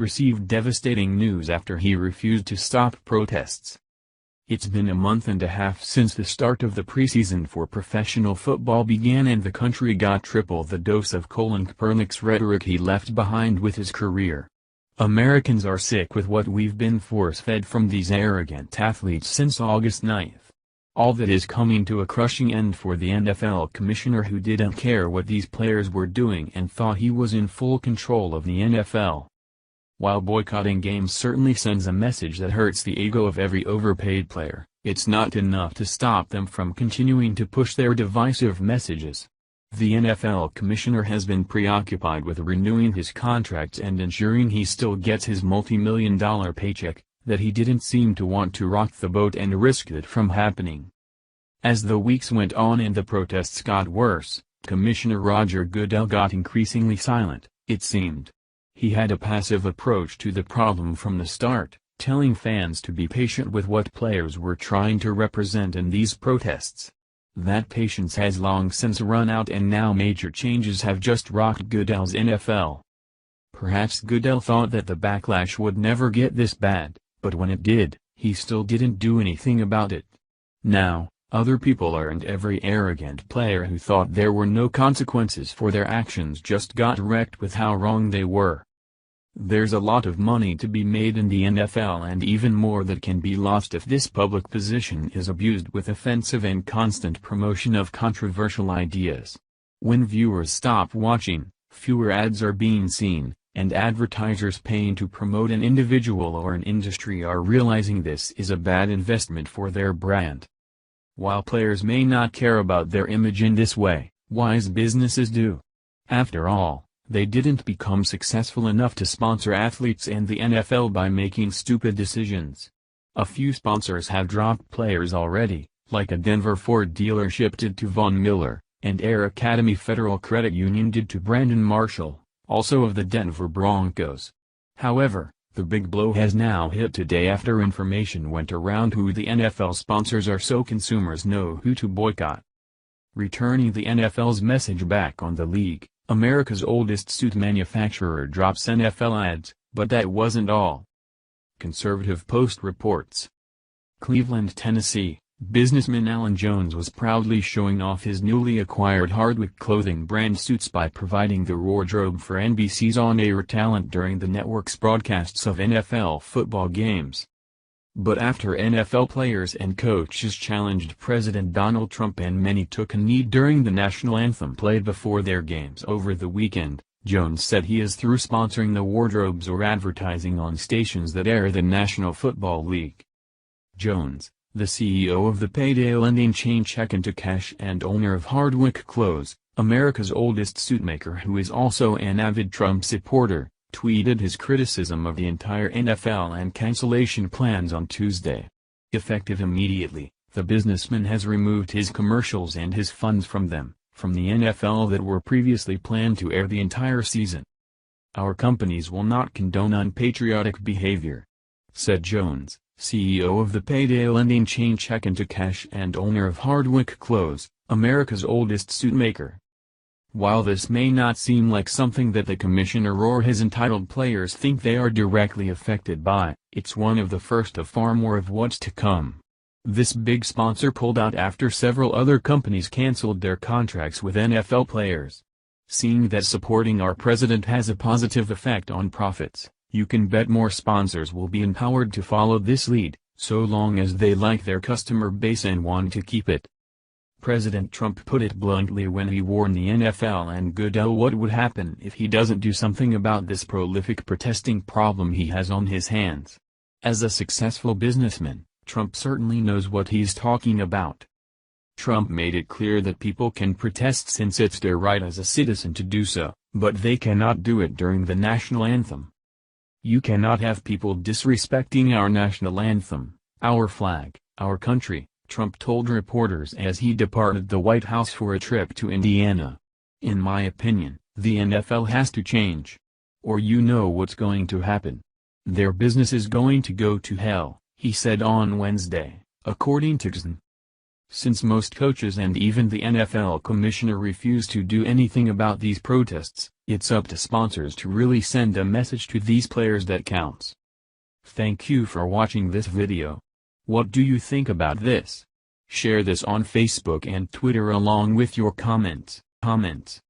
received devastating news after he refused to stop protests. It's been a month and a half since the start of the preseason for professional football began and the country got triple the dose of Colin Kaepernick's rhetoric he left behind with his career. Americans are sick with what we've been force-fed from these arrogant athletes since August 9. All that is coming to a crushing end for the NFL commissioner who didn't care what these players were doing and thought he was in full control of the NFL. While boycotting games certainly sends a message that hurts the ego of every overpaid player, it's not enough to stop them from continuing to push their divisive messages. The NFL commissioner has been preoccupied with renewing his contracts and ensuring he still gets his multi-million-dollar paycheck, that he didn't seem to want to rock the boat and risk it from happening. As the weeks went on and the protests got worse, Commissioner Roger Goodell got increasingly silent, it seemed. He had a passive approach to the problem from the start, telling fans to be patient with what players were trying to represent in these protests. That patience has long since run out and now major changes have just rocked Goodell's NFL. Perhaps Goodell thought that the backlash would never get this bad, but when it did, he still didn't do anything about it. Now, other people and every arrogant player who thought there were no consequences for their actions just got wrecked with how wrong they were. There's a lot of money to be made in the NFL and even more that can be lost if this public position is abused with offensive and constant promotion of controversial ideas. When viewers stop watching, fewer ads are being seen, and advertisers paying to promote an individual or an industry are realizing this is a bad investment for their brand. While players may not care about their image in this way, wise businesses do. After all, they didn't become successful enough to sponsor athletes and the NFL by making stupid decisions. A few sponsors have dropped players already, like a Denver Ford dealership did to Von Miller, and Air Academy Federal Credit Union did to Brandon Marshall, also of the Denver Broncos. However, the big blow has now hit today after information went around who the NFL sponsors are so consumers know who to boycott. Returning the NFL's message back on the league, America's oldest suit manufacturer drops NFL ads, but that wasn't all. Conservative Post reports. Cleveland, Tennessee, businessman Alan Jones was proudly showing off his newly acquired Hardwick clothing brand suits by providing the wardrobe for NBC's on-air talent during the network's broadcasts of NFL football games. But after NFL players and coaches challenged President Donald Trump and many took a knee during the national anthem played before their games over the weekend, Jones said he is through sponsoring the wardrobes or advertising on stations that air the National Football League. Jones, the CEO of the payday lending chain Check Into Cash and owner of Hardwick Clothes, America's oldest suitmaker who is also an avid Trump supporter, tweeted his criticism of the entire NFL and cancellation plans on Tuesday. Effective immediately, the businessman has removed his commercials and his funds from the NFL that were previously planned to air the entire season. Our companies will not condone unpatriotic behavior, said Jones, CEO of the payday lending chain Check Into Cash and owner of Hardwick Clothes, America's oldest suitmaker. While this may not seem like something that the commissioner or his entitled players think they are directly affected by, it's one of the first of far more of what's to come. This big sponsor pulled out after several other companies canceled their contracts with NFL players. Seeing that supporting our president has a positive effect on profits, you can bet more sponsors will be empowered to follow this lead, so long as they like their customer base and want to keep it. President Trump put it bluntly when he warned the NFL and Goodell what would happen if he doesn't do something about this prolific protesting problem he has on his hands. As a successful businessman, Trump certainly knows what he's talking about. Trump made it clear that people can protest since it's their right as a citizen to do so, but they cannot do it during the national anthem. You cannot have people disrespecting our national anthem, our flag, our country, Trump told reporters as he departed the White House for a trip to Indiana. In my opinion, the NFL has to change. Or you know what's going to happen. Their business is going to go to hell, he said on Wednesday, according to XN. Since most coaches and even the NFL commissioner refuse to do anything about these protests, It's up to sponsors to really send a message to these players that counts. Thank you for watching this video. What do you think about this? Share this on Facebook and Twitter along with your comments.